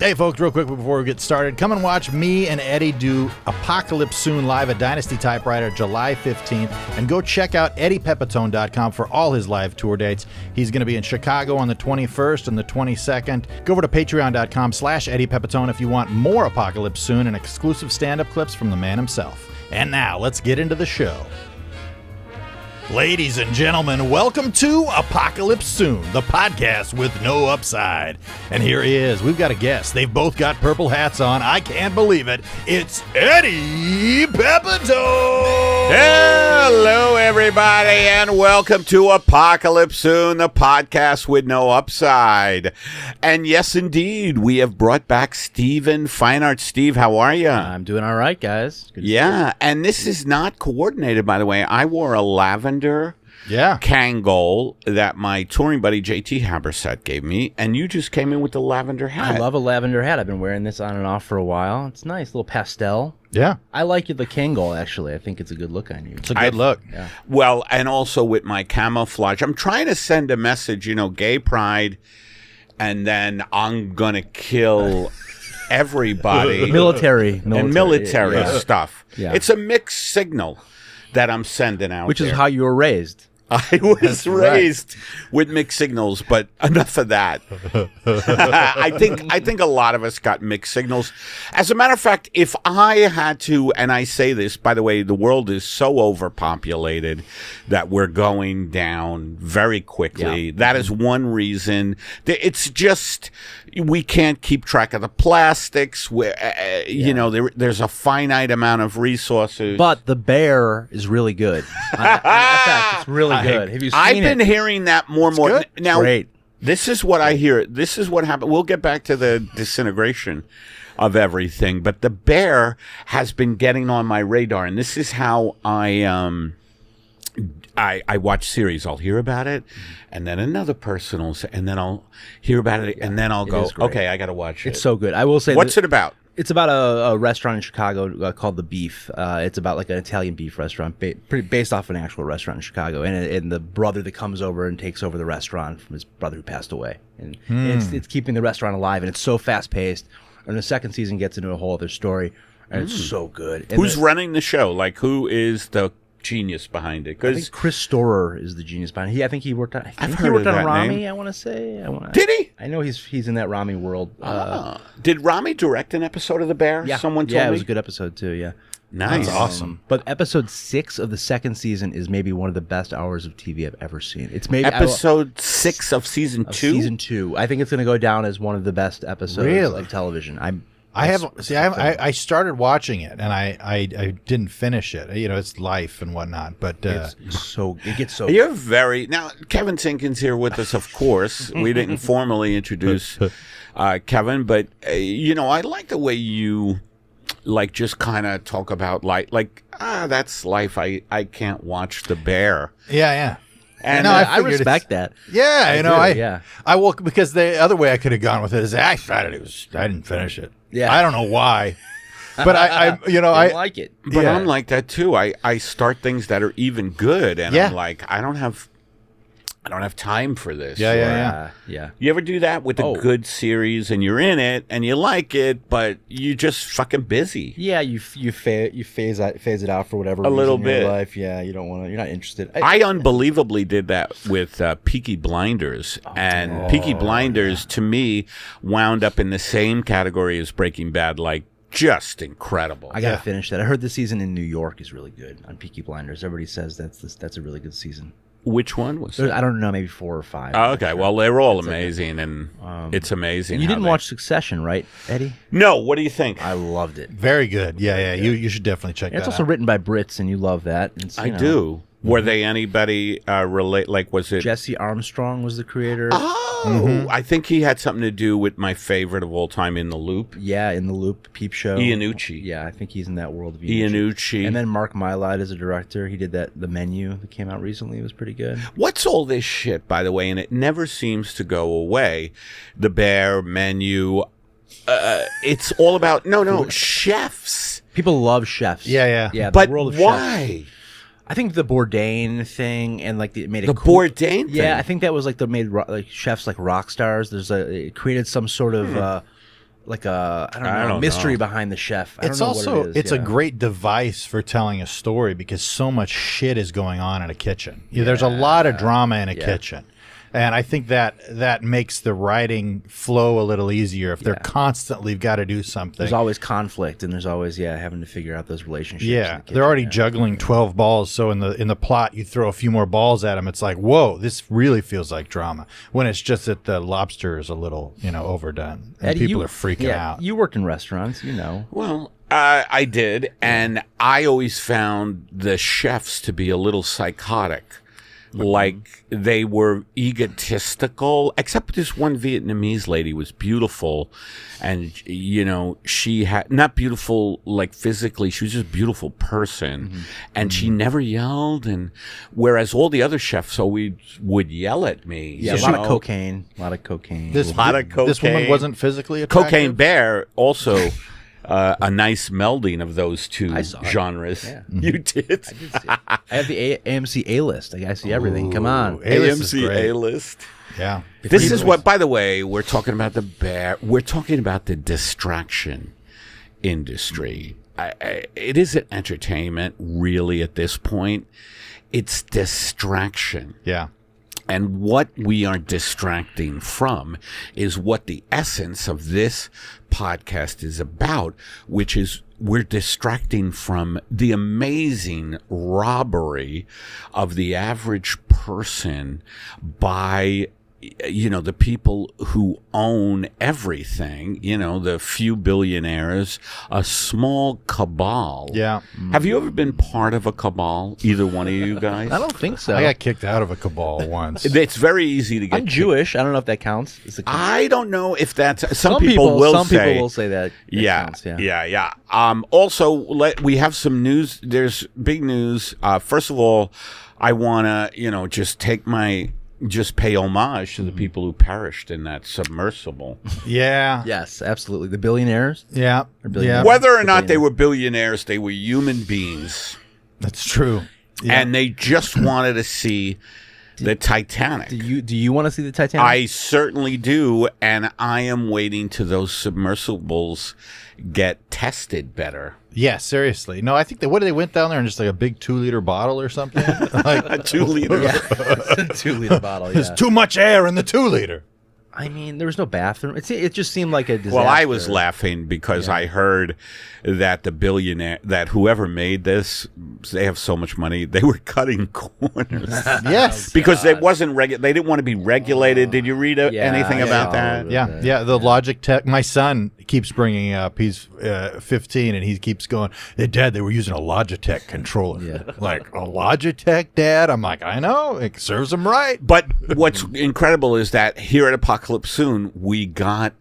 Hey, folks, real quick before we get started, come and watch me and Eddie do Apocalypse Soon live at Dynasty Typewriter July 15th. And go check out EddiePepitone.com for all his live tour dates. He's going to be in Chicago on the 21st and the 22nd. Go over to Patreon.com/EddiePepitone if you want more Apocalypse Soon and exclusive stand-up clips from the man himself. And now, let's get into the show. Ladies and gentlemen, welcome to Apocalypse Soon, the podcast with no upside. And here he is. We've got a guest. They've both got purple hats on. I can't believe it. It's Eddie Pepitone. Hello, everybody, and welcome to Apocalypse Soon, the podcast with no upside. And yes, indeed, we have brought back Steven Feinartz. Steve, how are you? I'm doing all right, guys. Good yeah, and this is not coordinated, by the way. I wore a lavender Kangol that my touring buddy JT Haberset gave me, and you just came in with the lavender hat. I love a lavender hat. I've been wearing this on and off for a while. It's nice, little pastel. Yeah. I like the Kangol, actually. I think it's a good look on you. It's a good look. Yeah. Well, and also with my camouflage. I'm trying to send a message, gay pride, and then I'm going to kill everybody. Military stuff. Yeah. It's a mixed signal that I'm sending out. Which there. is how you were raised. I was raised with mixed signals, but enough of that. I think a lot of us got mixed signals. As a matter of fact, if I had to, and I say this, by the way, the world is so overpopulated that we're going down very quickly. Yeah. That is one reason. It's just we can't keep track of the plastics. There's a finite amount of resources. But the bear is really good. In fact, it's really good. Have you seen I've been hearing that more and more. Good? Now, great. This is what I hear. This is what happened. We'll get back to the disintegration of everything, but the bear has been getting on my radar, and this is how I watch series. I'll hear about it, and then another person will say, and then I'll hear about it, and then I'll go, okay, I got to watch it. It's so good. I will say, what's it about? It's about a restaurant in Chicago called The Beef. It's about like an Italian beef restaurant, based off an actual restaurant in Chicago. And the brother that comes over and takes over the restaurant from his brother who passed away. And it's keeping the restaurant alive, and it's so fast paced. And the second season gets into a whole other story, and it's so good. And who's running the show? Like, who is the genius behind it? I think Chris Storer is the genius behind it. I think he worked on. He worked on Rami. Name. I want to say. Did he? I know he's in that Rami world. Did Rami direct an episode of The Bear? Yeah. Someone told me. Yeah, it was a good episode too. Yeah. Nice. That's awesome. But episode 6 of the second season is maybe one of the best hours of TV I've ever seen. It's maybe episode 6 of season 2. Season 2. I think it's going to go down as one of the best episodes of television. I started watching it, and I didn't finish it. It's life and whatnot, but it gets so. You're very now. Kevin Tinkin's here with us, of course. We didn't formally introduce Kevin, but I like the way you just kind of talk about that's life. I can't watch The Bear. Yeah. And I respect that. Yeah, I will, because the other way I could have gone with it is I didn't finish it. Yeah, I don't know why, but I like it. But I'm like that too. I start things that are even good, and I'm like, I don't have time for this. Yeah. You ever do that with a good series, and you're in it and you like it, but you're just fucking busy? Yeah, you phase it out for whatever a reason little in bit. Your life. Yeah, you don't want to. You're not interested. I unbelievably did that with Peaky Blinders, and Peaky Blinders to me wound up in the same category as Breaking Bad, just incredible. I gotta finish that. I heard the season in New York is really good on Peaky Blinders. Everybody says that's a really good season. Which one was it? I don't know, maybe 4 or 5. Oh, okay. Sure. Well, they're all amazing, and it's amazing. You didn't watch Succession, right, Eddie? No. What do you think? I loved it. Very good. Yeah. You should definitely check that out. It's also written by Brits, and you love that. I do. Were they anybody relate? Was it Jesse Armstrong was the creator? Oh, I think he had something to do with my favorite of all time, In the Loop. Yeah, In the Loop, Peep Show. Iannucci. Yeah, I think he's in that world of Iannucci. And then Mark Mylod is a director. He did The Menu that came out recently. It was pretty good. What's all this shit, by the way? And it never seems to go away. The Bear, Menu. It's all about chefs. People love chefs. Yeah. But the world of why? Chefs. I think the Bourdain thing and it made it the cool. Bourdain thing. Yeah, I think that was made chefs like rock stars. It created some sort of I don't know, mystery behind the chef. I It's don't know also what it is. it's a great device for telling a story because so much shit is going on in a kitchen. There's a lot of drama in a kitchen. And I think that makes the writing flow a little easier if they're constantly got to do something. There's always conflict, and there's always having to figure out those relationships. Yeah, they're already juggling 12 balls. So in the plot, you throw a few more balls at them. It's like, whoa, this really feels like drama. When it's just that the lobster is a little overdone, and Eddie, people are freaking out. You worked in restaurants, you know. Well, I did, and I always found the chefs to be a little psychotic. Like they were egotistical, except this one Vietnamese lady was beautiful. And, she had not beautiful like physically. She was just a beautiful person. And she never yelled. And whereas all the other chefs always would yell at me. Yeah, a lot of cocaine. This woman wasn't physically attractive? Cocaine Bear also. A nice melding of those two genres. Yeah. You did. I did see it. I have the AMC A-list. I see everything. Come on. AMC A-list. Yeah. This is what, by the way, we're talking about the bear. We're talking about the distraction industry. It isn't entertainment, really, at this point. It's distraction. Yeah. And what we are distracting from is what the essence of this podcast is about, which is we're distracting from the amazing robbery of the average person by the people who own everything, the few billionaires, a small cabal. Yeah. Have you ever been part of a cabal, either one of you guys? I don't think so. I got kicked out of a cabal once. It's very easy to get I'm Jewish. I don't know if that counts. I don't know if that's... Some people will say that counts, yeah. Also, we have some news. There's big news. First of all, I want to, just pay homage to the people who perished in that submersible. Yeah. Yes, absolutely. The billionaires. Yeah. Whether or not they were billionaires, they were human beings. That's true. Yeah. And they just wanted to see the Titanic. Do you want to see the Titanic? I certainly do, and I am waiting till those submersibles get tested better. Yeah, seriously. No, I think they went down there in just like a big 2-liter bottle or something. Like a 2-liter. Yeah. 2-liter bottle. Yeah. There's too much air in the 2-liter. I mean, there was no bathroom. It just seemed like a disaster. Well, I was laughing because I heard that the billionaire, that whoever made this, they have so much money, they were cutting corners. Yes. Because it wasn't they didn't want to be regulated. Did you read anything about that? Yeah. The Logitech. My son keeps bringing up. He's 15, and he keeps going, "Hey, Dad, they were using a Logitech controller." Yeah. Like, a Logitech, Dad? I'm like, I know. It serves them right. But what's incredible is that here at Apocalypse Soon, we got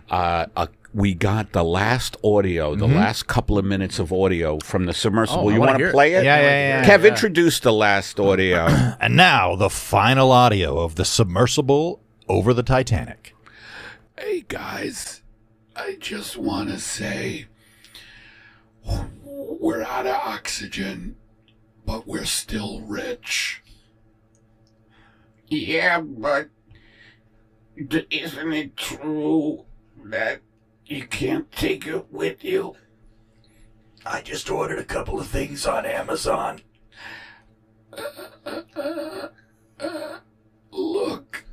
the last audio, the last couple of minutes of audio from the submersible. You want to play it? Yeah. Kev, introduce the last audio. And now the final audio of the submersible over the Titanic. Hey guys, I just want to say we're out of oxygen, but we're still rich. Yeah, but isn't it true that you can't take it with you? I just ordered a couple of things on Amazon. Look,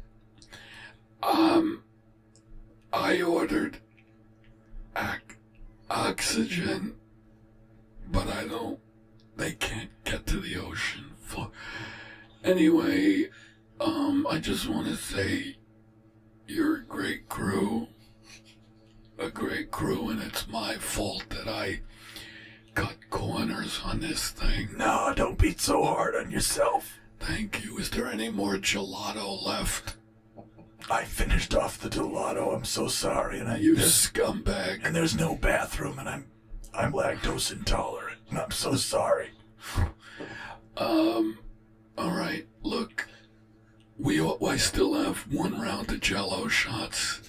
I ordered oxygen, but they can't get to the ocean floor. Anyway, I just want to say you're a great crew, and it's my fault that I cut corners on this thing. No, don't be so hard on yourself. Thank you. Is there any more gelato left? I finished off the gelato. I'm so sorry. And you scumbag. And there's no bathroom, and I'm lactose intolerant, and I'm so sorry. All right. Look, I still have one round of Jell-O shots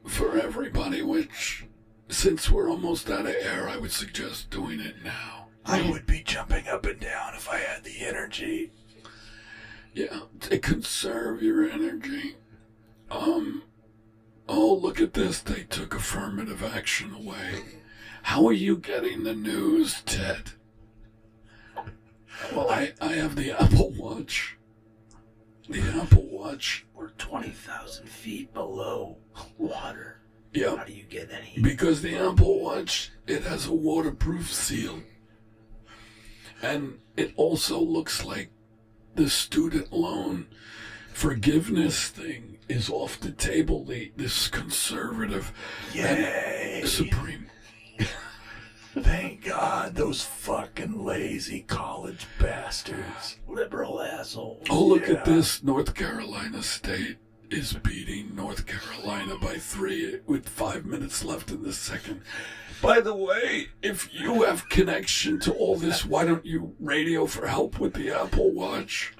for everybody, which, since we're almost out of air, I would suggest doing it now. I would be jumping up and down if I had the energy. Yeah, to conserve your energy. Oh, look at this. They took affirmative action away. How are you getting the news, Ted? Well, I have the Apple Watch. The Apple Watch. We're 20,000 feet below water. Yeah. How do you get any? Because the Apple Watch, it has a waterproof seal. And it also looks like the student loan forgiveness thing is off the table. This conservative and Supreme. Thank God, those fucking lazy college bastards. Liberal assholes. Oh, look at this. North Carolina State is beating North Carolina by 3 with 5 minutes left in the second. By the way, if you have connection to all this, why don't you radio for help with the Apple Watch?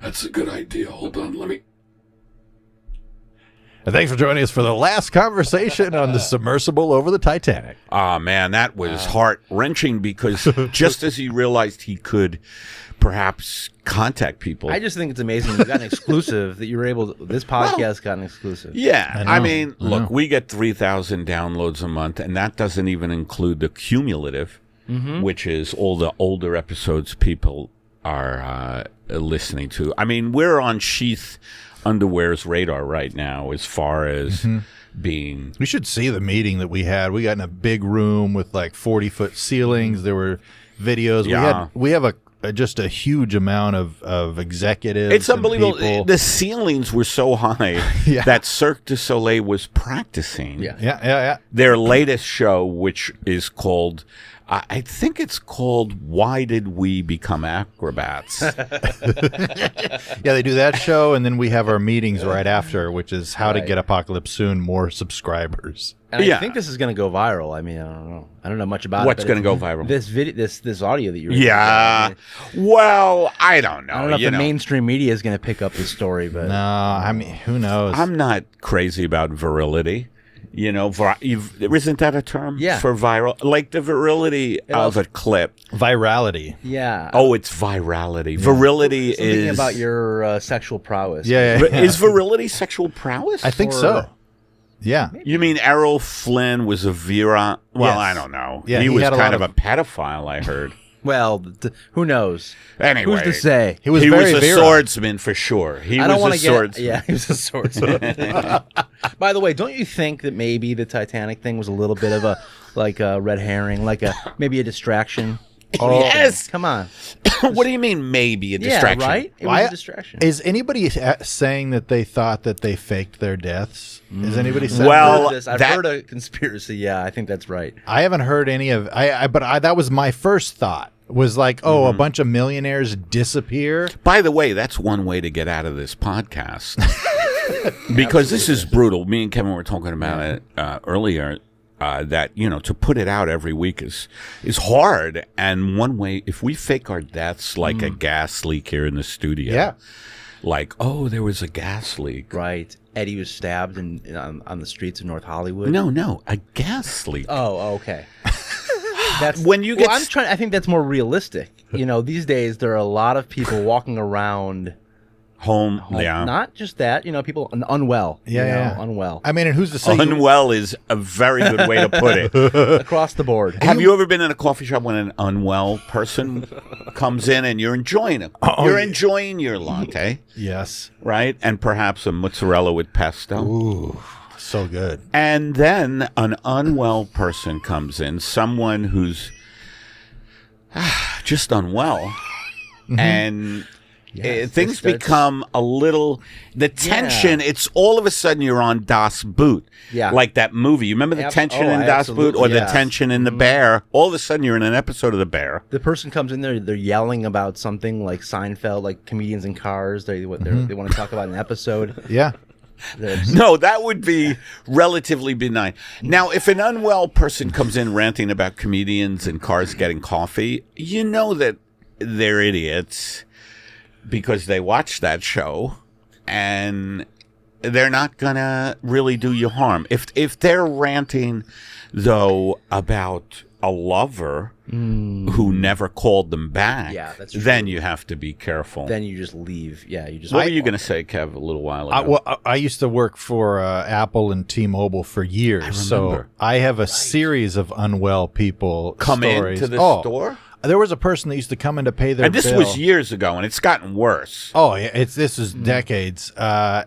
That's a good idea. Hold on, let me... And thanks for joining us for the last conversation on the submersible over the Titanic. Ah, man, that was heart-wrenching because just as he realized he could perhaps contact people. I just think it's amazing you got an exclusive that you were able to, this podcast got an exclusive. Yeah, I mean, I know. look, we get 3,000 downloads a month, and that doesn't even include the cumulative, which is all the older episodes people are listening to. I mean, we're on Sheath Underwear's radar right now as far as being... We should see the meeting that we had. We got in a big room with like 40-foot ceilings. There were videos. Yeah. We have just a huge amount of executives. It's and unbelievable. people. The ceilings were so high Yeah. that Cirque du Soleil was practicing Yeah. their latest show, which is called... I think it's called Why Did We Become Acrobats? Yeah, they do that show, and then we have our meetings right after, which is how to Right. get Apocalypse Soon more subscribers. And Yeah. I think this is going to go viral. I mean, I don't know. I don't know much about What's it. going to go viral? This video, this audio that you're. Yeah. Well, I don't know. I don't know if you the mainstream media is going to pick up this story, but No, I mean, who knows? I'm not crazy about virility. You know, isn't that a term Yeah. for viral? Like the virility of a clip. Virality. yeah. Oh, it's virality. Virility Something is... about your sexual prowess. Yeah. Is virility sexual prowess? I think Or- so. Yeah. You mean Errol Flynn was a vira? Well, Yes. I don't know. Yeah, he he was had a kind lot of a pedophile, I heard. Well, who knows? Anyway. Who's to say? He was He very was a virile. swordsman for sure. He I don't was want a to get. swordsman. Yeah, he was a swordsman. By the way, don't you think that maybe the Titanic thing was a little bit of a red herring, maybe a distraction? Yes. Come on. What do you mean maybe a distraction? Yeah, right? It was Why- a distraction. Is anybody saying that they thought that they faked their deaths? Is anybody saying Well, I've that- heard a conspiracy. Yeah, I think that's right. I haven't heard any of but that was my first thought. Was like, oh, a bunch of millionaires disappear. By the way, that's one way to get out of this podcast. Because this is brutal. Me and Kevin were talking about it earlier. That, you know, to put it out every week is hard. And one way, if we fake our deaths like a gas leak here in the studio, Yeah. like, oh, there was a gas leak. Right. Eddie was stabbed on the streets of North Hollywood. No, a gas leak. Oh, okay. That's When you get I think that's more realistic. You know, these days there are a lot of people walking around. home, yeah. Not just that. You know, people unwell. Yeah, you know, yeah. unwell. I mean, and who's to say? Unwell is a very good way to put it. Across the board. Have you ever been in a coffee shop when an unwell person comes in and you're enjoying it? You're enjoying your latte, Yes. right? And perhaps a mozzarella with pesto. Ooh, so good. And then an unwell person comes in, someone who's just unwell, and Yes, things that's- become a little... The tension, it's all of a sudden you're on Das Boot. Yeah. Like that movie. You remember the tension in Das Boot or absolutely, the yes. tension in The Bear? All of a sudden you're in an episode of The Bear. The person comes in there, they're yelling about something like Seinfeld, like comedians in cars. They want to talk about an episode. Yeah. No, that would be relatively benign. Now, if an unwell person comes in ranting about comedians and cars getting coffee, you know that they're idiots because they watch that show and they're not going to really do you harm. If they're ranting, though, about a lover who never called them back, Yeah, that's true. then you have to be careful. Then you just leave. Yeah, you just. What were you going to say, Kev, a little while ago? I used to work for Apple and T-Mobile for years, so remember. I have a series of unwell people Come stories. into the store? There was a person that used to come in to pay their And this bill. was years ago, and it's gotten worse. Oh, yeah, this is decades. There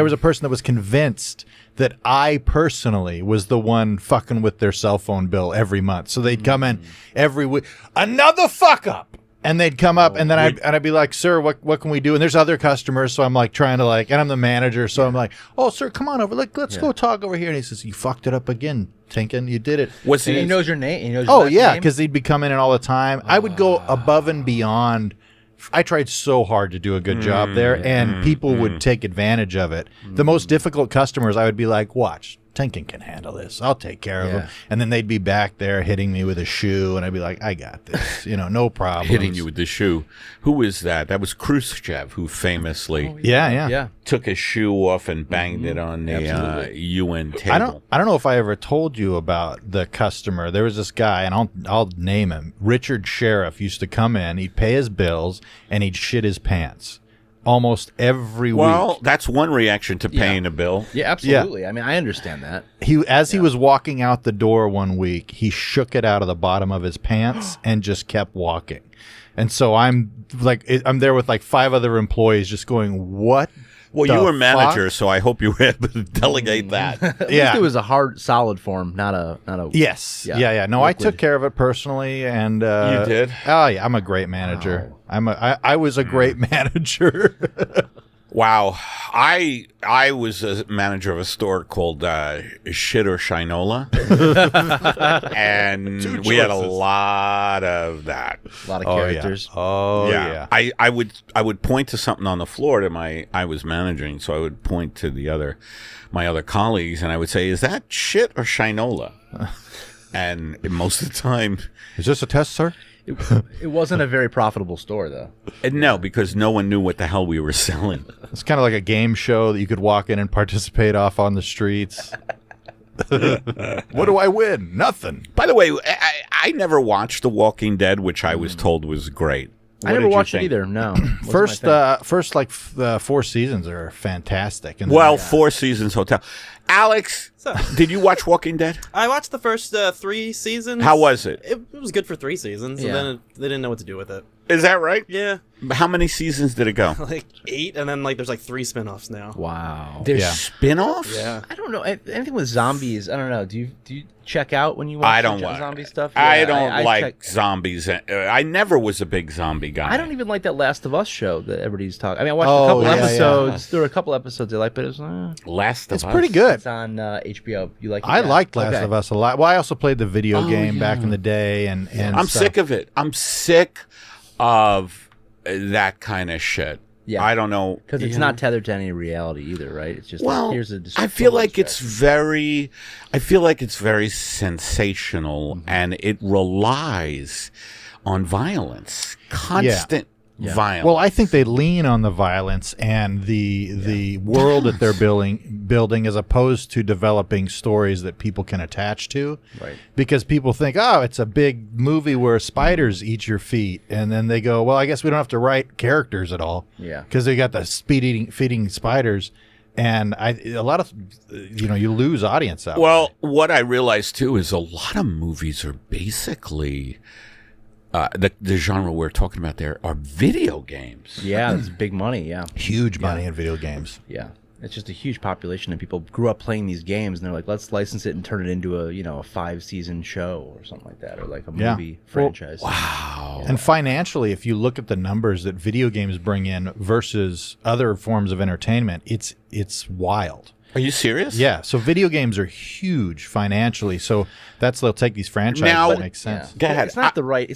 was a person that was convinced that I personally was the one fucking with their cell phone bill every month. So they'd come in every week, another fuck up. And they'd come up, and then I'd be like, "Sir, what can we do?" And there's other customers, so I'm like trying to and I'm the manager, so I'm like, "Oh, sir, come on over. Let's go talk over here." And he says, "You fucked it up again, Tinkin. You did it." Was And he? he knows your name. He knows your Oh last yeah, name? because they'd be coming in all the time. I would go above and beyond. I tried so hard to do a good job there, and people would take advantage of it. The most difficult customers, I would be like, "Watch, Tinkin can handle this. I'll take care of him." And then they'd be back there hitting me with a shoe, and I'd be like, "I got this, no problem." Hitting you with the shoe. Who is that? That was Khrushchev, who famously Yeah. took his shoe off and banged it on the UN table. I don't know if I ever told you about the customer. There was this guy, and I'll name him. Richard Sheriff used to come in. He'd pay his bills, and he'd shit his pants almost every Well, week. that's one reaction to paying a bill. Yeah, absolutely. I mean, I understand that. He was walking out the door one week, he shook it out of the bottom of his pants and just kept walking. And so I'm there with 5 other employees, just going, "What?" Well, the you were manager, fuck? so I hope you were able to delegate that. At Yeah. least it was a hard, solid form, not a. Yes. Yeah. Yeah. No, Liquid. I took care of it personally, and You did? Oh yeah, I'm a great manager. I was a great manager. Wow. I was a manager of a store called Shit or Shinola. And we had a lot of that. A lot of Oh characters. yeah. Oh yeah. I would point to something on the floor to I was managing, so I would point to my other colleagues, and I would say, "Is that Shit or Shinola?" And most of the time, Is this a test, sir? It wasn't a very profitable store, though. no, because no one knew what the hell we were selling. It's kind of like a game show that you could walk in and participate off on the streets. What do I win? Nothing. By the way, I never watched The Walking Dead, which I was told was great. I What never did you watched it think? either. No. Wasn't my thing. First 4 seasons are fantastic. And Well, then, 4 Seasons Hotel. Alex, did you watch Walking Dead? I watched the first 3 seasons. How was it? It was good for 3 seasons, Yeah. and then they didn't know what to do with it. Is that right? Yeah, How many seasons did it go? like 8, and then there's 3 spin-offs now. Wow. There's Yeah. spin-offs? Yeah. I don't know anything with zombies. I don't know. Do you check out when you watch I don't the like zombie stuff? I Yeah, don't like check- zombies. I never was a big zombie guy. I don't even like that Last of Us show that everybody's talking. I mean, I watched Oh, a couple yeah, yeah. episodes. There were a couple episodes I liked, but it was Last of it's Us. pretty good. it's on HBO. You like it? I Yeah. liked Last Okay. of Us a lot. Well, I also played the video game back in the day, and I'm stuff. sick of it. I'm sick of that kind of shit. Yeah. I don't know. Because it's not tethered to any reality either, right? It's just Well, like, here's a. I feel like it's very sensational, and it relies on violence, constant violence. Well, I think they lean on the violence and the world that they're building as opposed to developing stories that people can attach to. Right. Because people think, oh, it's a big movie where spiders eat your feet, and then they go, well, I guess we don't have to write characters at all. Yeah. Because they got the feeding spiders, and a lot of you lose audience out. Well, what I realized too is a lot of movies are basically the genre we're talking about there are video games. Yeah, it's big money. Yeah. huge money in video games. Yeah. It's just a huge population of people grew up playing these games, and they're like, let's license it and turn it into a 5-season show or something like that, or like a Yeah. movie franchise. Wow. And financially, if you look at the numbers that video games bring in versus other forms of entertainment, it's wild. Are you serious? Yeah, so video games are huge financially. So they'll take these franchises. Now- That makes sense. Go ahead. It's not the right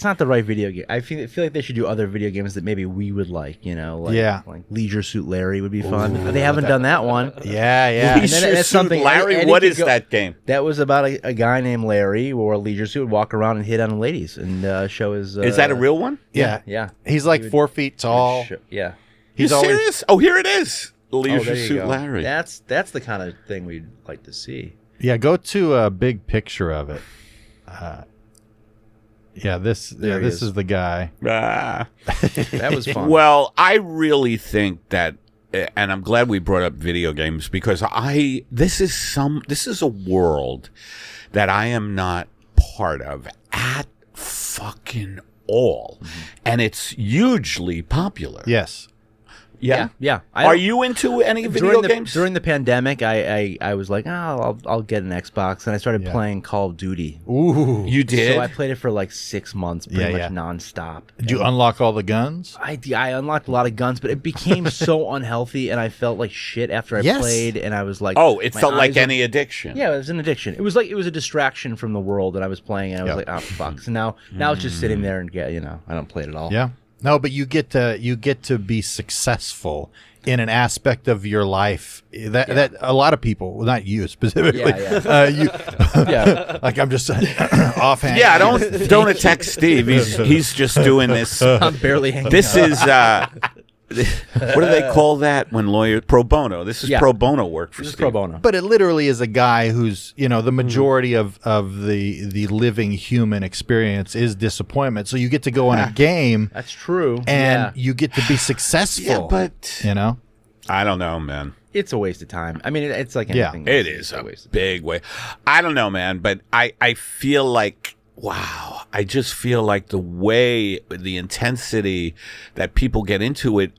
video game. I feel like they should do other video games that maybe we would like. Yeah. like Leisure Suit Larry would be fun. They haven't done that one. Yeah, yeah. And Leisure then that's Suit something- Larry, Eddie what could is go- that game? That was about a guy named Larry who wore a leisure suit, would walk around and hit on ladies and show his. Is that a real one? Yeah. Yeah. He's like 4 feet tall. Yeah. He's you always serious? Oh, here it is. Leisure there you Suit go. Larry. That's the kind of thing we'd like to see. Yeah, go to a big picture of it. Yeah, this There he this is. is the guy. That was fun. Well, I really think that, and I'm glad we brought up video games because this is a world that I am not part of at fucking all, and it's hugely popular. Yes. Yeah. yeah. Are you into any video games? During the pandemic, I was like, I'll get an Xbox, and I started Yeah. playing Call of Duty. Ooh. You did? So I played it for like 6 months, pretty Yeah, much nonstop. Did you unlock all the guns? I unlocked a lot of guns, but it became so unhealthy, and I felt like shit after I Yes. played, and I was like, Oh, it my felt like eyes are- any addiction. Yeah, it was an addiction. It was like it was a distraction from the world that I was playing, and I was Yep. like, oh fuck. So now it's just sitting there and I don't play it at all. Yeah. No, but you get to be successful in an aspect of your life that a lot of people, well, not you specifically, you, Yeah. like I'm just offhand. Yeah, don't attack Steve. He's just doing this. I'm barely hanging This out. is what do they call that when lawyers pro bono? This is Yeah. pro bono work for This is Steve. pro bono. But it literally is a guy who's, the majority of the living human experience is disappointment. So you get to go on a game That's true. and you get to be successful. Yeah, but I don't know, man. it's a waste of time. I mean, it's like Yeah. anything. It else. is It's a waste of big way. I don't know, man, but I feel like, wow, I just feel like the way, the intensity that people get into it,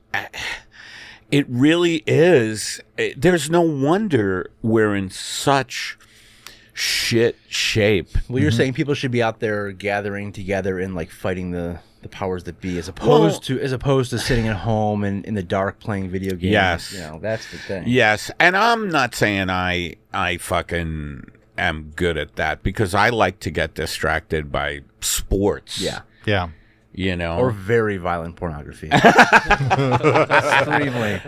it really is. There's no wonder we're in such shit shape. Well, you're saying people should be out there gathering together and like fighting the powers that be, as opposed to sitting at home and in the dark playing video games. Yes. That's the thing. Yes, and I'm not saying I fucking am good at that because I like to get distracted by sports. Yeah. Yeah. Or very violent pornography. Extremely.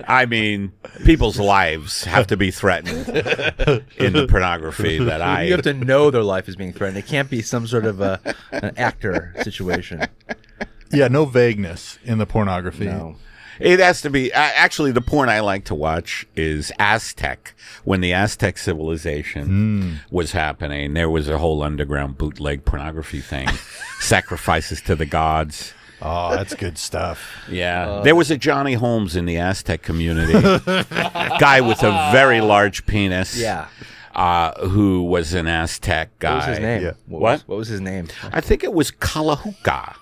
I mean, people's lives have to be threatened in the pornography that I. You have to know their life is being threatened. It can't be some sort of an actor situation. Yeah, no vagueness in the pornography. No. It has to be. Actually, the porn I like to watch is Aztec. When the Aztec civilization was happening, there was a whole underground bootleg pornography thing. Sacrifices to the gods. Oh, that's good stuff. Yeah. There was a Johnny Holmes in the Aztec community. Guy with a very large penis. Yeah. Who was an Aztec guy. What was his name? Yeah. What? What was his name? I think it was Kalahuka.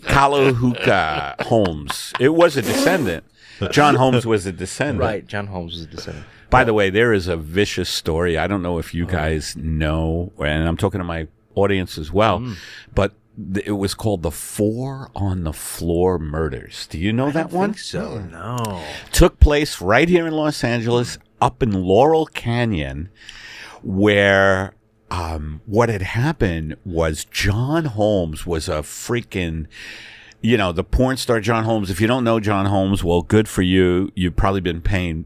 Kalahuka Holmes. It was a descendant. John Holmes was a descendant. Right. John Holmes was a descendant. By the way, there is a vicious story. I don't know if you guys know, and I'm talking to my audience as well, but it was called the 4 on the Floor Murders. Do you know that one? So no. Took place right here in Los Angeles, up in Laurel Canyon, where what had happened was John Holmes was a freaking, the porn star John Holmes. If you don't know John Holmes, well, good for you. You've probably been playing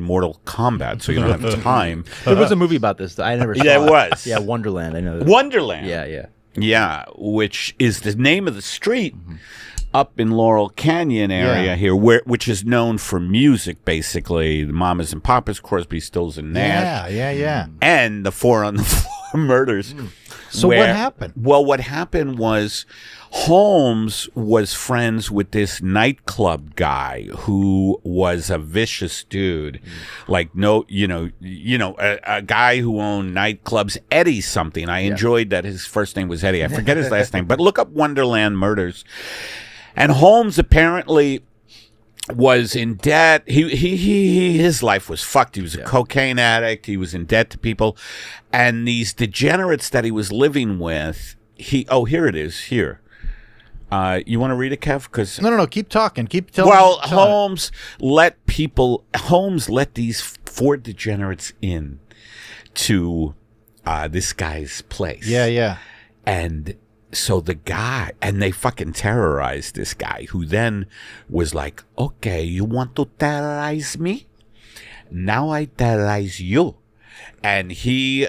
Mortal Kombat, so you don't have time. There was a movie about this. I never saw Yeah, it. it was. Yeah, Wonderland. I know that. Wonderland. Yeah. Yeah, which is the name of the street up in Laurel Canyon area here, which is known for music, basically. The Mamas and Papas, Crosby, Stills, and Nash. Yeah. And the 4 on the Floor Murders. So what happened? Well, what happened was Holmes was friends with this nightclub guy who was a vicious dude, like a guy who owned nightclubs. Eddie something. I enjoyed that his first name was Eddie. I forget his last name, but look up Wonderland Murders. And Holmes apparently was in debt. His life was fucked. He was a cocaine addict. He was in debt to people, and these degenerates that he was living with. Here it is. Here. You want to read it, Kev? Because No. Keep talking. Keep telling. well, telling it. Holmes let these 4 degenerates in to this guy's place. Yeah. And so and they fucking terrorized this guy, who then was like, okay, you want to terrorize me? Now I terrorize you. And he,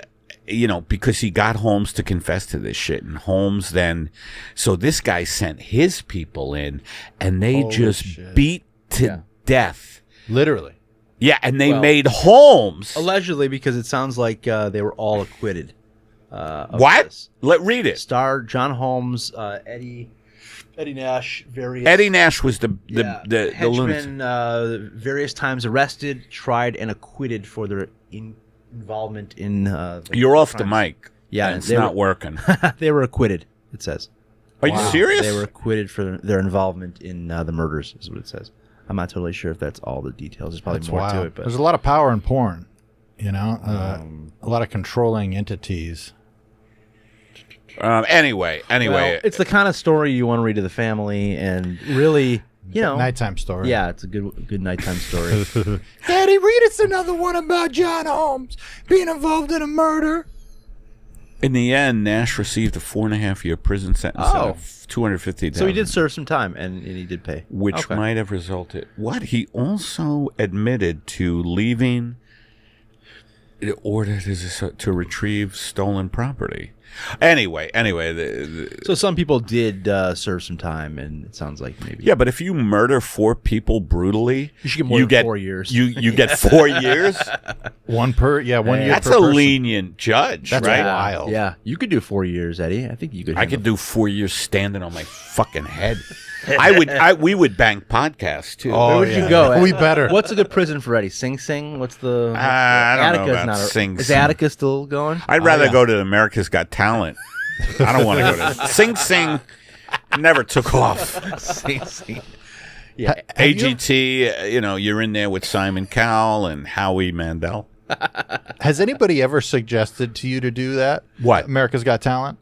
because he got Holmes to confess to this shit. And Holmes then, so this guy sent his people in, and they just shit. beat to death. Literally. Yeah, and they Well, made Holmes. Allegedly, because it sounds like they were all acquitted. What? This. Read it. Star John Holmes, Eddie Nash, various Eddie Nash was the lunatic. henchmen, various times arrested, tried, and acquitted for their involvement in. You're off the crimes. mic. Yeah, and it's they not were- working. They were acquitted. It says. Are you serious? They were acquitted for their involvement in the murders. Is what it says. I'm not totally sure if that's all the details. There's probably That's more to wild. it, but There's a lot of power in porn. You know, a lot of controlling entities. Anyway. well, it's the kind of story you want to read to the family, and really, Nighttime story. Yeah, it's a good nighttime story. Daddy, read us another one about John Holmes being involved in a murder. In the end, Nash received a 4.5-year prison sentence of $250,000. So he did serve some time, and he did pay. Which Okay. might have resulted. What? He also admitted to leaving in order to retrieve stolen property. Anyway, So some people did serve some time, and it sounds like maybe. yeah, but if you murder 4 people brutally, You should get more than 4 years. You get 4 years. One year That's per a person. lenient judge, That's right? wild. Yeah, you could do 4 years, Eddie. I think you could. I could do 4 years standing on my fucking head. We would bank podcasts too. Oh, Where would yeah. you go? Ed? We better. What's a good prison for Eddie? Sing Sing? What's the? I don't know Attica's about not Sing Is Sing. Attica still going? I'd rather yeah. go to America's Got Talent. I don't want to go to Sing Sing. Never took off. Sing Sing. Yeah. AGT, you're in there with Simon Cowell and Howie Mandel. Has anybody ever suggested to you to do that? What? America's Got Talent?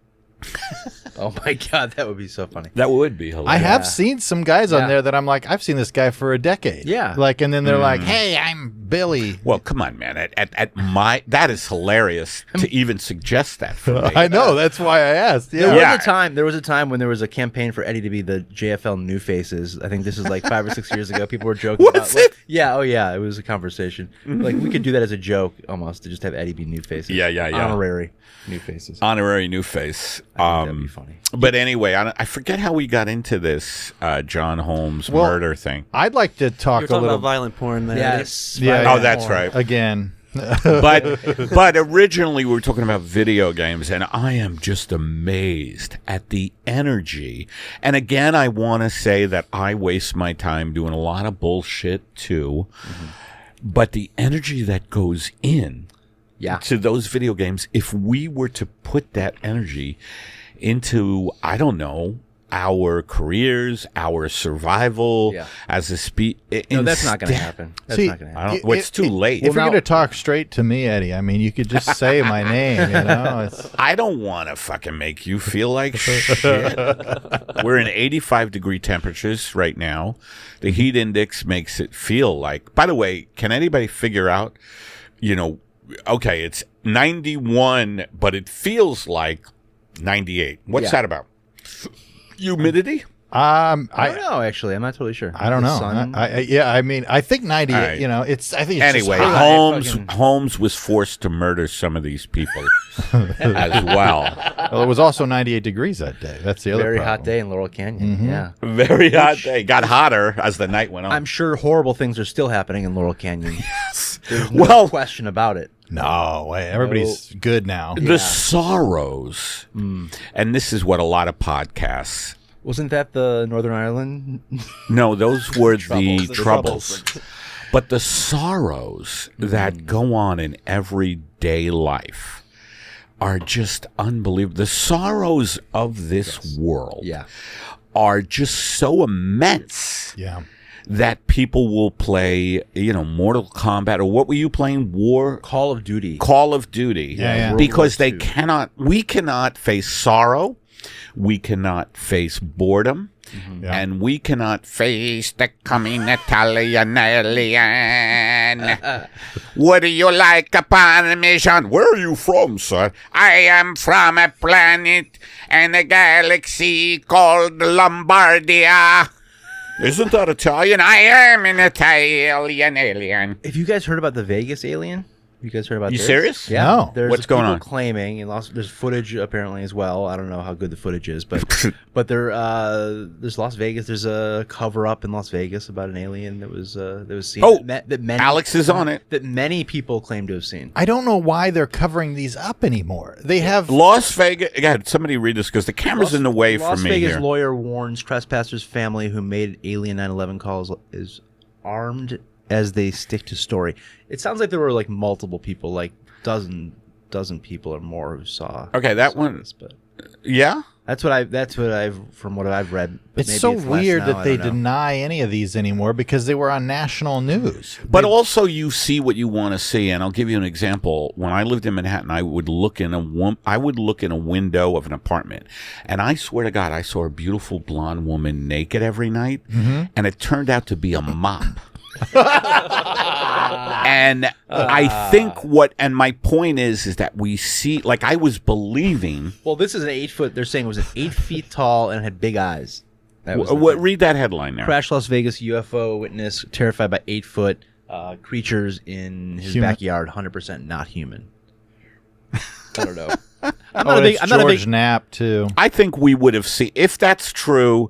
Oh my God, that would be so funny. That would be hilarious. I have seen some guys on Yeah. there that I'm like, I've seen this guy for a decade. Yeah. Like, and then they're like, hey, I'm Billy. Well, come on, man. That is hilarious to even suggest that for me. I know. That's why I asked. Yeah. There was a time when there was a campaign for Eddie to be the JFL New Faces. I think this is like 5 or 6 years ago. People were joking Was about it? Yeah, oh yeah, it was a conversation. Like we could do that as a joke almost to just have Eddie be New Faces. Yeah. Honorary New Faces. Honorary new face. That'd be funny. But anyway, I forget how we got into this John Holmes murder thing. I'd like to You talk were a talking little about violent porn there. Yes. Yeah, Oh, yeah. that's right. again. But originally we were talking about video games, and I am just amazed at the energy. And again, I want to say that I waste my time doing a lot of bullshit too. But the energy that goes in to those video games, if we were to put that energy into, I don't know, our careers, our survival as a No, that's not going to happen. That's See, not going to happen. It's too late. If you're going to talk straight to me, Eddie, I mean, you could just say my name, you know? I don't want to fucking make you feel like shit. We're in 85-degree temperatures right now. The heat index makes it feel like. By the way, can anybody figure out, okay, it's 91, but it feels like 98. What's that about? Humidity? I don't know, actually. I'm not totally sure. I don't The know. sun- I mean, I think 98, All right. I think it's Anyway, just hot. Holmes was forced to murder some of these people as well. Well, it was also 98 degrees that day. That's the other Very problem. hot day in Laurel Canyon. Yeah. Very hot day. Got hotter as the night went on. I'm sure horrible things are still happening in Laurel Canyon. There's no Well- question about it. No way. Everybody's good now. The sorrows, and this is what a lot of podcasts. Wasn't that the Northern Ireland? No, those were the The troubles. But the sorrows that go on in everyday life are just unbelievable. The sorrows of this world are just so immense. Yeah. That people will play, Mortal Kombat, or what were you playing? Call of Duty. Call of Duty. Yeah. Because World War II. we cannot face sorrow, we cannot face boredom, Yeah. and we cannot face the coming Italian alien. Would you like a Parmesan? Where are you from, sir? I am from a planet and a galaxy called Lombardia. Isn't that Italian? I am an Italian alien. Have you guys heard about the Vegas alien? You guys heard about You this? serious? Yeah. No. There's What's going people on? claiming, and there's footage apparently as well. I don't know how good the footage is, but there's Las Vegas. There's a cover up in Las Vegas about an alien that was seen. Oh, that many, Alex is on it. That many people claim to have seen. I don't know why they're covering these up anymore. They have Las Vegas. God, somebody read this because the camera's in the way Las for me Vegas here. lawyer warns trespassers' family who made alien 9/11 calls is armed as they stick to story. It sounds like there were like multiple people, like dozen people or more who saw. Okay, that saw one. this, but Yeah. that's what I've from what I've read. But it's maybe so less weird now, that I they don't know. deny any of these anymore because they were on national news. But also, you see what you want to see, and I'll give you an example. When I lived in Manhattan, I would look in a window of an apartment, and I swear to God, I saw a beautiful blonde woman naked every night, and it turned out to be a mop. And I think and my point is that we see, like I was believing. Well, this is an 8 foot. They're saying it was 8 feet tall and had big eyes. That was the thing. Read that headline there. Crash Las Vegas UFO witness terrified by 8 foot creatures in his Human. backyard. 100% not human. I don't know. I'm It's not a George big. Knapp too. I think we would have seen if that's true.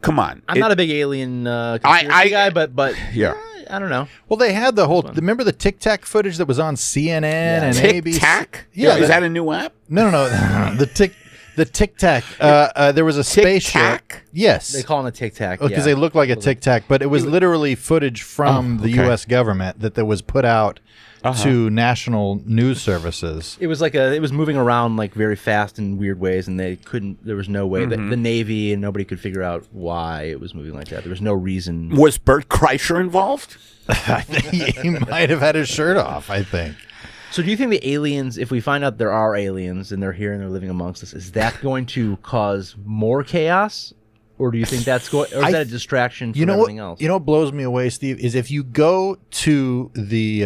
Come on, I'm not a big alien conspiracy guy, but Yeah. I don't know. Well, they had the whole. Remember the Tic Tac footage that was on CNN and Tic ABC. Tac. Yeah, is that a new app? No. the Tic Tac. There was a spaceship. Tac? Yes. They call it a Tic Tac. because they look like a Tic Tac, but it was literally footage from the okay. U.S. government that was put out to national news services. It was like it was moving around like very fast in weird ways, and they couldn't. There was no way that the Navy and nobody could figure out why it was moving like that. There was no reason. Was Bert Kreischer involved? I think he might have had his shirt off. I think. So, do you think the aliens, if we find out there are aliens and they're here and they're living amongst us, is that going to cause more chaos, or do you think that's going, or is that a distraction from everything else? You know what blows me away, Steve, is if you go to the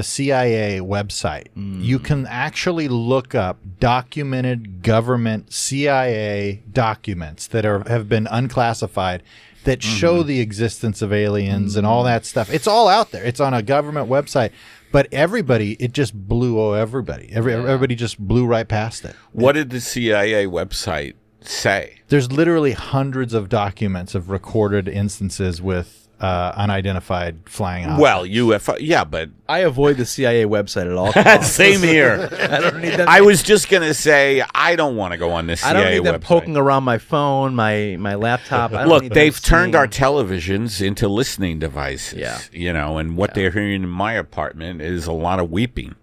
CIA website, you can actually look up documented government CIA documents that have been unclassified that show the existence of aliens and all that stuff. It's all out there. It's on a government website. But it just blew everybody. Everybody just blew right past it. What did the CIA website say? There's literally hundreds of documents of recorded instances with unidentified flying objects. Well, UFO. Yeah, but I avoid the CIA website at all costs. same here. I don't need them. I was just gonna say I don't want to go on this I CIA don't need them website. poking around my phone, my laptop. I don't Look, need them they've turned seeing- our televisions into listening devices. Yeah. You know, and what they're hearing in my apartment is a lot of weeping.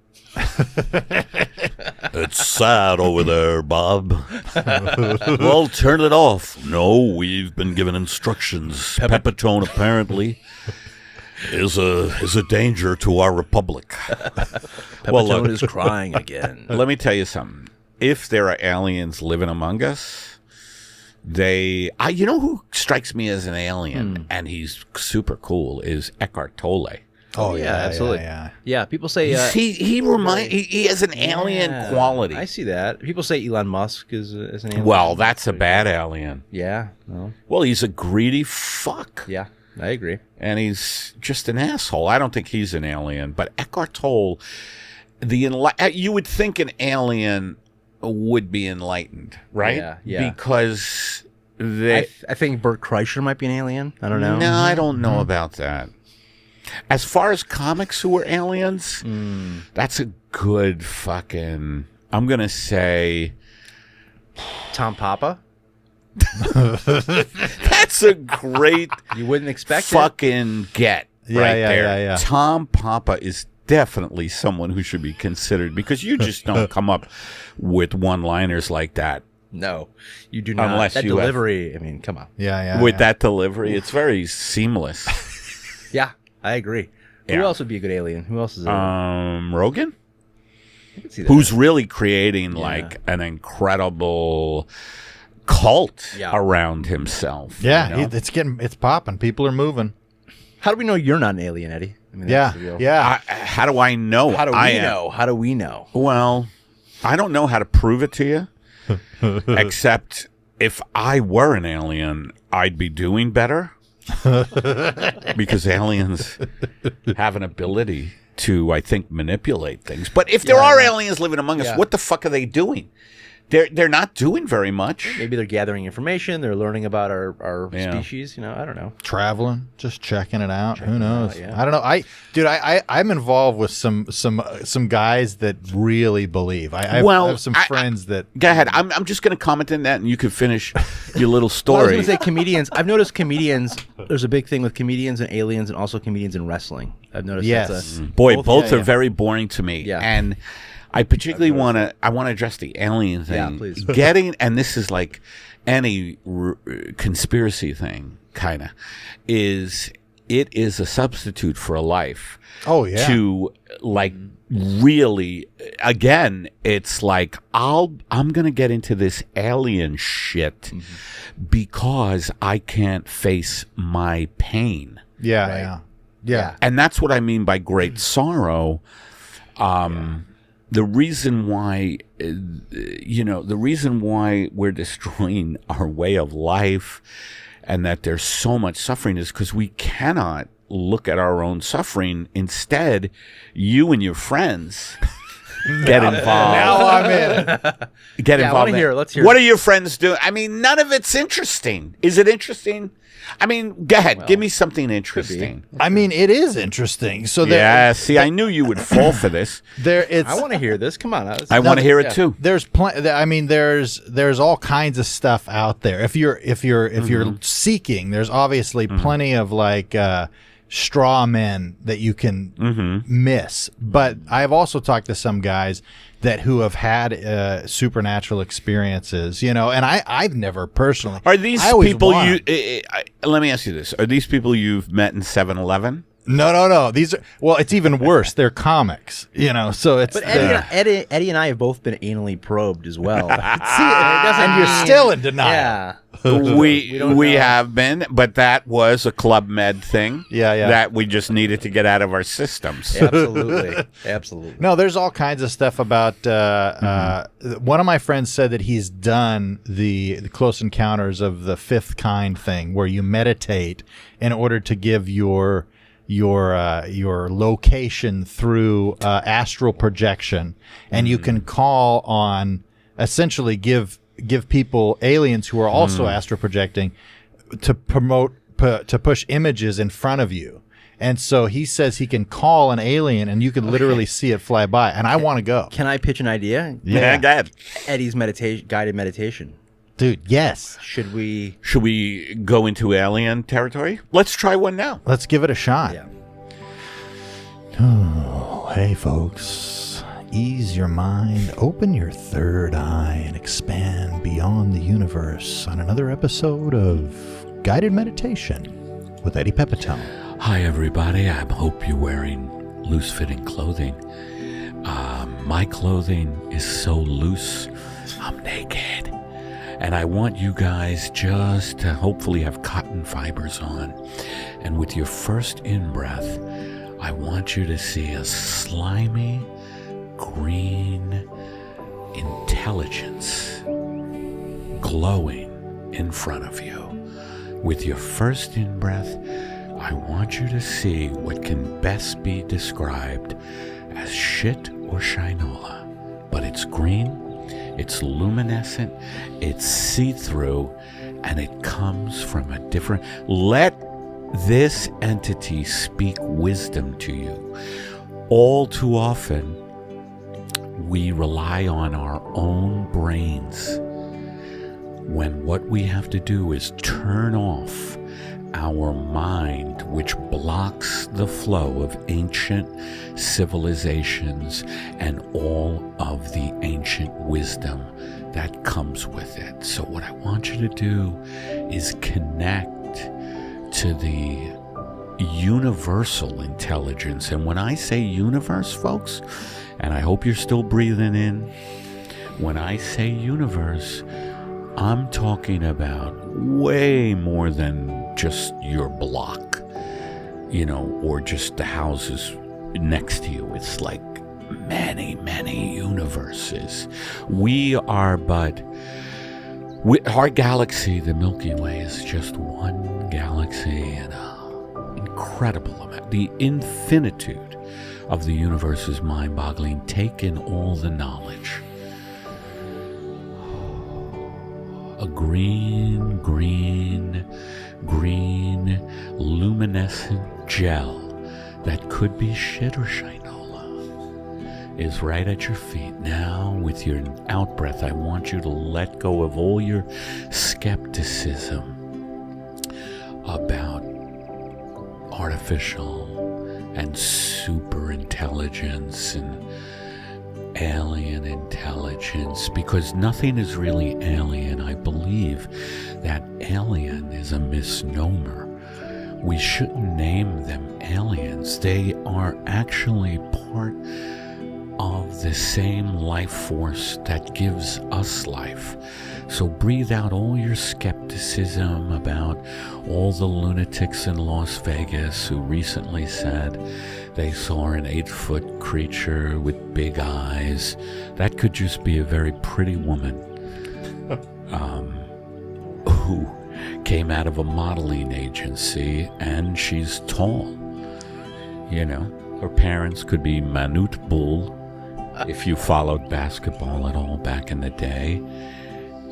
It's sad over there, Bob. Well, turn it off. No, we've been given instructions. Pepitone apparently is a danger to our republic. Well, Pepitone look, is crying again. let me tell you something. If there are aliens living among us, you know who strikes me as an alien, and he's super cool, is Eckhart Tolle. Oh yeah, absolutely. Yeah, people say He has an alien quality. I see that. People say Elon Musk is an alien. Well, that's a bad alien. Yeah. No. Well, he's a greedy fuck. Yeah, I agree. And he's just an asshole. I don't think he's an alien. But Eckhart Tolle, you would think an alien would be enlightened, right? Yeah. Because I think Bert Kreischer might be an alien. I don't know. No, I don't know about that. As far as comics who are aliens, that's a good fucking... I'm going to say... Tom Papa? That's a great You wouldn't expect fucking get right there. Yeah. Tom Papa is definitely someone who should be considered because you just don't come up with one-liners like that. No, you do not. Unless that you have- delivery, I mean, come on. With that delivery, it's very seamless. Yeah, I agree. Yeah. Who else would be a good alien? Who else is Rogan? I can see that. Who's really creating like an incredible cult around himself. Yeah, you know? it's popping. People are moving. How do we know you're not an alien, Eddie? I mean, that's the real- How do I know? How do we I am? know? How do we know? Well, I don't know how to prove it to you, except if I were an alien, I'd be doing better. Because aliens have an ability to, I think, manipulate things. But if there are aliens living among us, what the fuck are they doing? They're not doing very much. Maybe they're gathering information. They're learning about our species. I don't know. Traveling, just checking it out. Who knows? I don't know. I'm involved with some guys that really believe. I have some friends that. Go ahead. I'm just going to comment on that, and you can finish your little story. I was going to say comedians. I've noticed comedians. There's a big thing with comedians and aliens, and also comedians in wrestling. I've noticed. Yes. Both are very boring to me. Yeah. And I particularly want to address the alien thing. Yeah, please. And this is like any conspiracy thing, kind of, it is a substitute for a life. Oh yeah. To like really, again, it's like I'm gonna get into this alien shit because I can't face my pain. Yeah. And that's what I mean by great sorrow. The reason why, we're destroying our way of life and that there's so much suffering is because we cannot look at our own suffering. Instead, you and your friends get involved. Now I'm in. Get involved. Let's hear. What are your friends doing? I mean, none of it's interesting. Is it interesting? I mean, go ahead. Give me something interesting. I mean, it is interesting. So see, I knew you would fall for this. I want to hear this. Come on. I want to hear it too. There's I mean, there's all kinds of stuff out there. If you're seeking, there's obviously plenty of like straw men that you can miss. But I've also talked to some guys who have had supernatural experiences, and I've never personally. Are these people let me ask you this. Are these people you've met in 7-Eleven? No. These are, it's even worse. They're comics, so it's. But Eddie and I have both been anally probed as well. And you're still in denial. Yeah. We have been, but that was a Club Med thing. Yeah. That we just needed to get out of our systems. Absolutely. No, there's all kinds of stuff about. One of my friends said that he's done the Close Encounters of the Fifth Kind thing, where you meditate in order to give your location through astral projection, and you can call on, essentially give people, aliens who are also astral projecting, to push images in front of you. And so he says he can call an alien and you can literally see it fly by. And I want to go. Can I pitch an idea? Yeah, go ahead. Eddie's guided meditation. Dude, yes. Should we go into alien territory? Let's try one now. Let's give it a shot. Yeah. Oh, hey, folks. Ease your mind, open your third eye, and expand beyond the universe on another episode of Guided Meditation with Eddie Pepitone. Hi, everybody. I hope you're wearing loose-fitting clothing. My clothing is so loose, I'm naked. And I want you guys just to hopefully have cotton fibers on. And with your first in-breath, I want you to see a slimy, green intelligence glowing in front of you. With your first in-breath, I want you to see what can best be described as shit or shinola. But it's green, it's luminescent, it's see-through, and it comes from a different... Let this entity speak wisdom to you. All too often, we rely on our own brains when what we have to do is turn off our mind, which blocks the flow of ancient civilizations and all of the ancient wisdom that comes with it. So what I want you to do is connect to the universal intelligence. And when I say universe, folks, and I hope you're still breathing in, when I say universe, I'm talking about way more than just your block, or just the houses next to you. It's like many, many universes. We are our galaxy, the Milky Way, is just one galaxy in an incredible amount. The infinitude of the universe is mind-boggling. Take in all the knowledge. A green, luminescent gel that could be shit or shinola is right at your feet. Now, with your out-breath, I want you to let go of all your skepticism about artificial and super intelligence and alien intelligence, because nothing is really alien. I believe that alien is a misnomer. We shouldn't name them aliens. They are actually part of the same life force that gives us life. So breathe out all your skepticism about all the lunatics in Las Vegas who recently said they saw an 8-foot creature with big eyes. That could just be a very pretty woman who came out of a modeling agency, and she's tall. You know, her parents could be Manute Bull, if you followed basketball at all back in the day.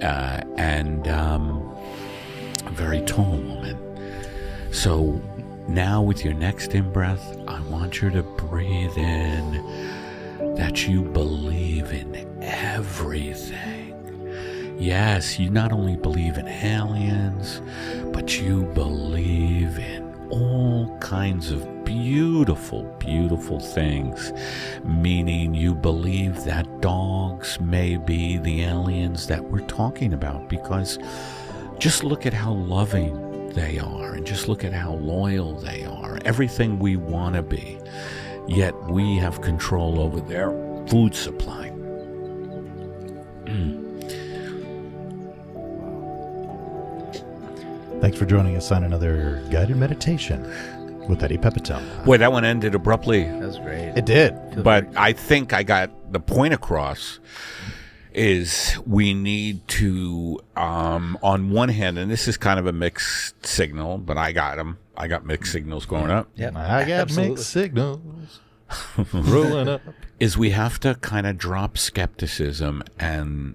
And a very tall woman. So now with your next in-breath, I want you to breathe in that you believe in everything. Yes, you not only believe in aliens, but you believe in all kinds of beautiful, beautiful things, meaning you believe that dogs may be the aliens that we're talking about, because just look at how loving they are, and just look at how loyal they are, everything we want to be, yet we have control over their food supply. Thanks for joining us on another guided meditation with Eddie Pepitone. Boy, that one ended abruptly. That was great. It did. But I think I got the point across, is we need to, on one hand, and this is kind of a mixed signal, but I got them. I got mixed signals going up. Yep. I got Absolutely. mixed signals rolling up. Is we have to kind of drop skepticism and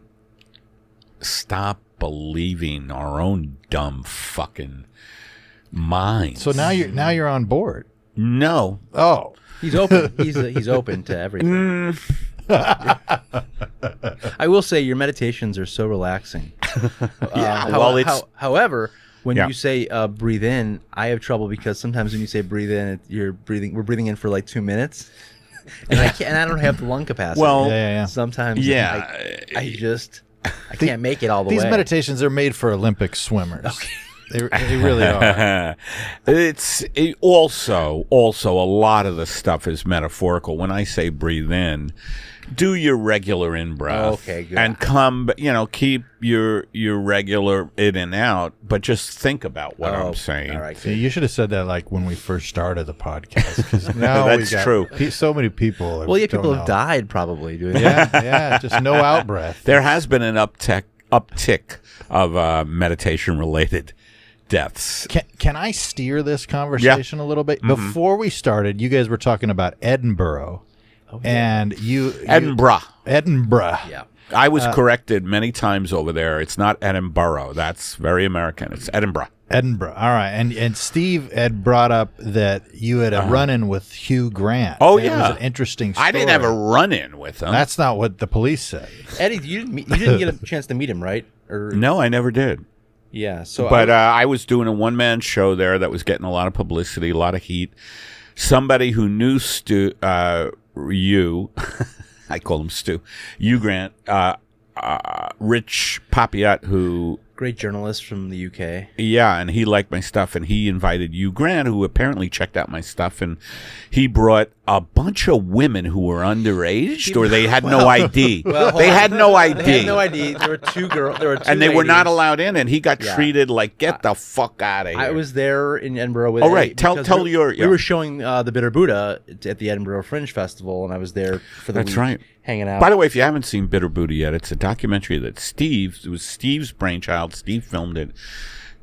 stop believing our own dumb fucking minds. So now you're on board. No. Oh. He's open. He's open to everything. I will say your meditations are so relaxing. However, when you say breathe in, I have trouble, because sometimes when you say breathe in, we're breathing in for like 2 minutes, and I don't have the lung capacity. Well, sometimes I can't make it all the way. These meditations are made for Olympic swimmers. Okay. They really are. It's also a lot of the stuff is metaphorical. When I say breathe in, do your regular in-breath. Okay, good. And keep your regular in and out, but just think about what I'm saying. All right, See, you should have said that like when we first started the podcast. 'Cause now That's true. So many people. Well, yeah, people have died probably doing that. Yeah, just no out breath. There has been an uptick of meditation-related deaths. Can I steer this conversation a little bit? Mm-hmm. Before we started, you guys were talking about Edinburgh. Oh, yeah. And Edinburgh. Yeah. I was corrected many times over there. It's not Edinburgh. That's very American. It's Edinburgh. Edinburgh. All right. And Steve had brought up that you had a run-in with Hugh Grant. Oh, It was an interesting story. I didn't have a run-in with him. That's not what the police said. Eddie, you didn't get a chance to meet him, right? No, I never did. Yeah. So, but I was doing a one-man show there that was getting a lot of publicity, a lot of heat. Somebody who knew Stu, I call him Stu, Hugh Grant, Rich Papiat, who... Great journalist from the UK. Yeah, and he liked my stuff, and he invited Hugh Grant, who apparently checked out my stuff, and he brought a bunch of women who were underage, or they had no ID. They had no ID. They had no ID. There were two girls. There were two and they were ladies. not allowed in, and he got treated like, get the fuck out of here. I was there in Edinburgh with Oh, right. Eddie, Tell your... We were showing the Bitter Buddha at the Edinburgh Fringe Festival, and I was there for the That's week, right. hanging out. By the way, if you haven't seen Bitter Buddha yet, it's a documentary that it was Steve's brainchild. Steve filmed it.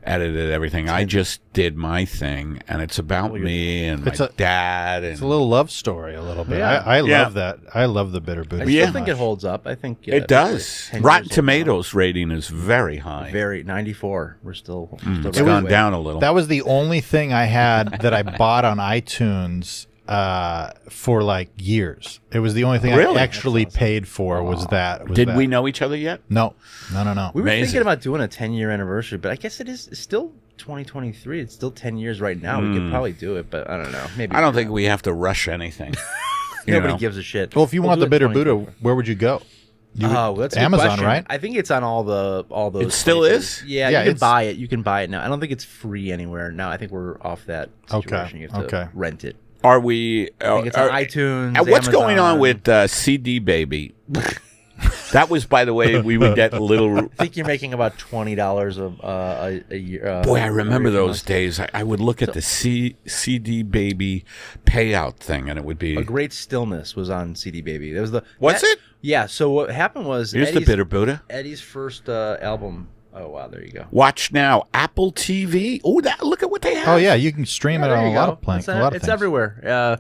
edited everything. I just did my thing, and it's about me and my dad. And It's a little love story, a little bit. Yeah. I love that. I love the Bitter Buddha. I still think it holds up. I think it does. 10 Rotten years old Tomatoes rating is very high. now. Very 94. We're still. It's gone down a little. That was the only thing I had that I bought on iTunes for like years. It was the only thing Really? I actually paid for was that. Did we know each other yet? No. We were Amazing. thinking about doing a 10-year anniversary, but I guess it's still 2023. It's still 10 years right now. We could probably do it, but I don't know. Maybe I don't think we have to rush anything. nobody gives a shit. Well, if you We'll want do the it Bitter 2024. Buddha, where would you go? That's a good Amazon, question. right? I think it's on all those. It still places. is? Yeah, Yeah, you can it's- buy it. You can buy it now. I don't think it's free anywhere now. I think we're off that situation. You have to rent it. Are we? I think it's on iTunes. And what's going on Amazon. with CD Baby? That was, by the way, we would get a little. I think you're making about $20 a year. Boy, I remember every those month. days. I would look at the CD Baby payout thing, and it would be. A Great Stillness was on CD Baby. That was the. What's it? Yeah. So what happened was Here's the Bitter Buddha. Eddie's first album. Oh wow, there you go. Watch now, Apple TV. Oh, look at what they have. Oh yeah, you can stream it There on you a lot go. of planks. It's, A lot of it's things. everywhere.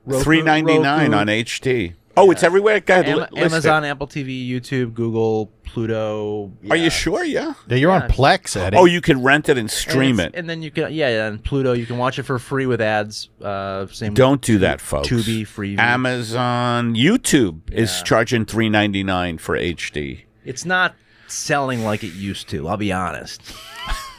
Roku, $3.99 on HD. Oh, it's everywhere. Go ahead, list it. Amazon, Apple TV, YouTube, Google, Pluto. Are yeah. you sure? Yeah. Yeah, you're on Yeah. Plex, Eddie. Oh, you can rent it and stream and it. and then you can and Pluto you can watch it for free with ads. Same. Don't do that, folks. Tubi, Freevee. Amazon, YouTube is charging $3.99 for HD. It's not selling like it used to. I'll be honest.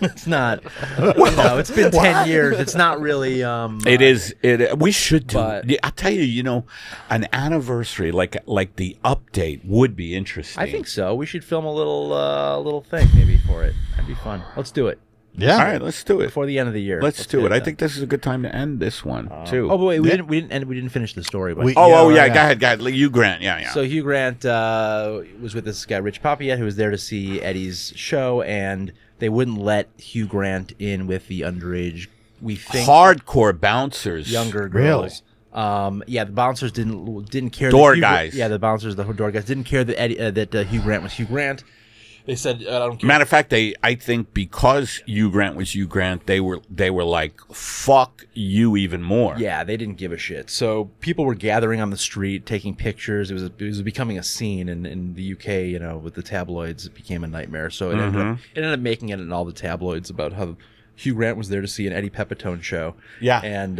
It's not. It's been 10 years. It's not really. It is. We should do. But- I'll tell you. You know, an anniversary like the update would be interesting. I think so. We should film a little thing maybe for it. That'd be fun. Let's do it yeah. All right, let's do it. before the end of the year. Let's do get it. I done. think this is a good time to end this one too. Oh, but wait, we Yeah. didn't finish the story. But We- Oh, Yeah, yeah. yeah. Go ahead, guys. You, Grant. Yeah. So Hugh Grant was with this guy Rich Papiet, who was there to see Eddie's show, and they wouldn't let Hugh Grant in with the underage. We think Hardcore bouncers. younger Really? girls. The bouncers didn't care. Door that Hugh guys. The bouncers, the door guys, didn't care that Hugh Grant was Hugh Grant. They said, "I don't care." Matter of fact, I think because Hugh Grant was Hugh Grant, they were like, "Fuck you" even more. Yeah, they didn't give a shit. So people were gathering on the street, taking pictures. It was becoming a scene in the UK. You know, with the tabloids, it became a nightmare. So it ended up making it in all the tabloids about how Hugh Grant was there to see an Eddie Pepitone show. Yeah. and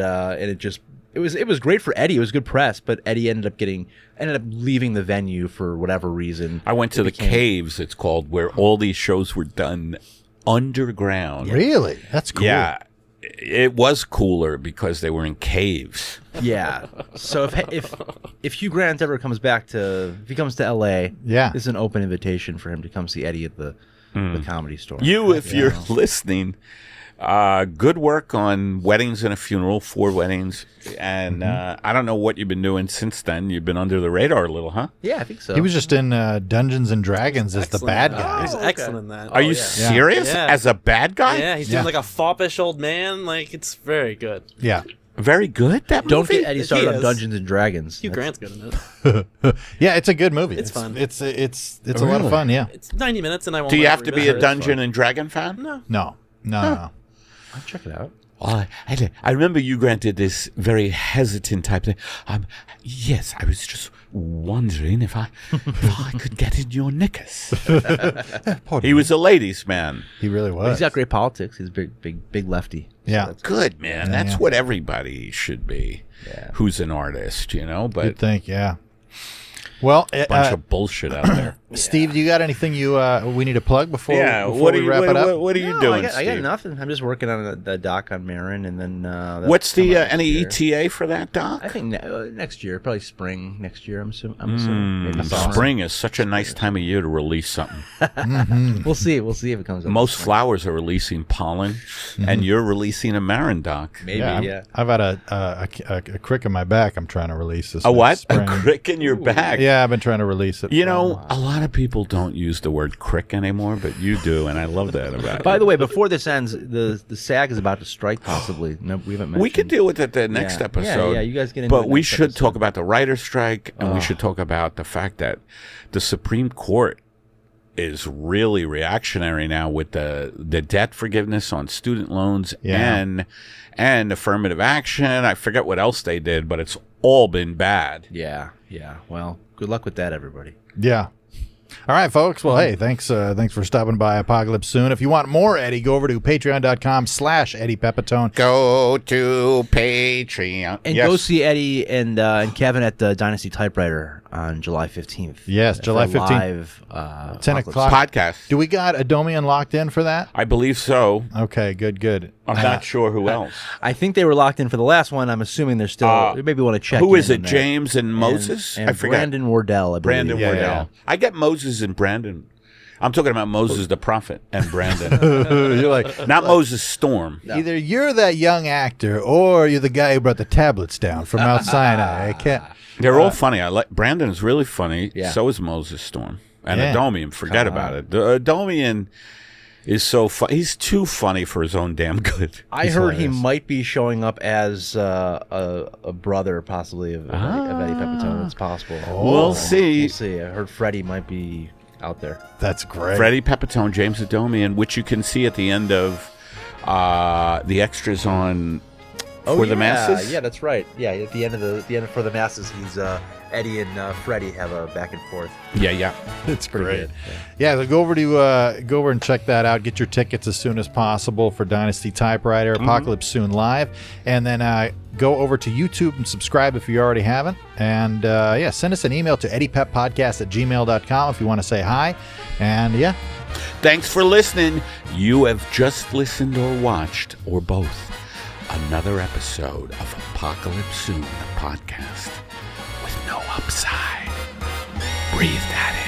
it was great for Eddie. It was good press, but Eddie ended up leaving the venue for whatever reason. I went to the caves. It's called, where all these shows were done underground. Really? That's cool. Yeah. It was cooler because they were in caves. Yeah. So if Hugh Grant ever comes if he comes to LA, Yeah. this is an open invitation for him to come see Eddie at the Comedy Store. You, if you're listening, good work on Weddings and a Funeral, 4 weddings. And I don't know what you've been doing since then. You've been under the radar a little, huh? Yeah, I think so. He was just in Dungeons and Dragons as the bad guy. He's excellent in that. Are you serious? Yeah. As a bad guy? Yeah, he's doing like a foppish old man. Like, it's very good. Yeah. Very good, that Don't movie? get Eddie started He on is. Dungeons and Dragons. Hugh That's- Grant's good in it. Yeah, it's a good movie. It's fun. It's a lot of fun, yeah. It's 90 minutes, and I won't. Do you let have it to be remember a it. Dungeon and Dragon fan? No. No. I'll check it out. Oh, I remember you granted this very hesitant type thing. Yes, I was just wondering if I could get in your knickers. He was a ladies' man. He really But was. he's got great politics. He's a big lefty. So Yeah. that's- Good, man. That's yeah. what everybody should be. Yeah. Who's an artist, you know? But You'd think, yeah. Well, bunch of bullshit out there. Steve, do you got anything we need to plug before we wrap it up? What are you No, doing, I got Steve? nothing. I'm just working on the doc on Marin, and then that'll What's come the out any next year. ETA for that, Doc? I think next year, probably spring next year. I'm assuming. Maybe summer. Spring is such a nice time of year to release something. We'll see. We'll see if it comes out. Most this spring. flowers are releasing pollen, and you're releasing a marin, Doc. Maybe. Yeah, Yeah. I've got a crick in my back. I'm trying to release this. A what? spring. A crick in your back? Yeah, I've been trying to release it. You know, a lot of people don't use the word crick anymore, but you do, and I love that about By you. the way, before this ends, the SAG is about to strike. Possibly. No, we haven't mentioned. We could deal with it the next Yeah. episode. Yeah, you guys get into But it we next should episode. talk about the writer's strike, and we should talk about the fact that the Supreme Court is really reactionary now with the debt forgiveness on student loans and affirmative action. I forget what else they did, but it's all been bad. Yeah. Well, good luck with that, everybody. Yeah. All right, folks. Well, hey, thanks for stopping by Apocalypse Soon. If you want more Eddie, go over to patreon.com/Eddie Pepitone. Go to Patreon. And go see Eddie and Kevin at the Dynasty Typewriter on July 15th. Yes, July 15th. Live 10 o'clock. Podcast. Do we got Adomian locked in for that? I believe so. Okay, good. I'm not sure who else. I think they were locked in for the last one. I'm assuming they're still. Maybe want to check. Who is in it? on James and Moses? And I forget. Brandon Wardell. I believe. Brandon Wardell. Yeah. I get Moses and Brandon. I'm talking about Moses the prophet and Brandon. You're like, Not Moses Storm. either you're that young actor or you're the guy who brought the tablets down from Mount Sinai. I can't. They're all funny. I like Brandon is really funny. Yeah. So is Moses Storm. And Yeah. Adomian, forget about it. The Adomian is so funny. He's too funny for his own damn good. I heard he hilarious. might be showing up as a brother, possibly of Eddie Pepitone. It's possible. We'll see. We'll see. I heard Freddie might be out there. That's great. Freddie Pepitone, James Adomian, which you can see at the end of the extras on For the Masses. Yeah, that's right. Yeah, at the end of For the Masses, he's Eddie and Freddie have a back and forth. Yeah. It's Pretty great. good. Yeah, so go over and check that out. Get your tickets as soon as possible for Dynasty Typewriter, Apocalypse Soon Live, and then go over to YouTube and subscribe if you already haven't. And send us an email to eddypeppodcast@gmail.com if you want to say hi. And Thanks for listening. You have just listened or watched, or both, another episode of Apocalypse Soon, the podcast with no upside. Breathe that in.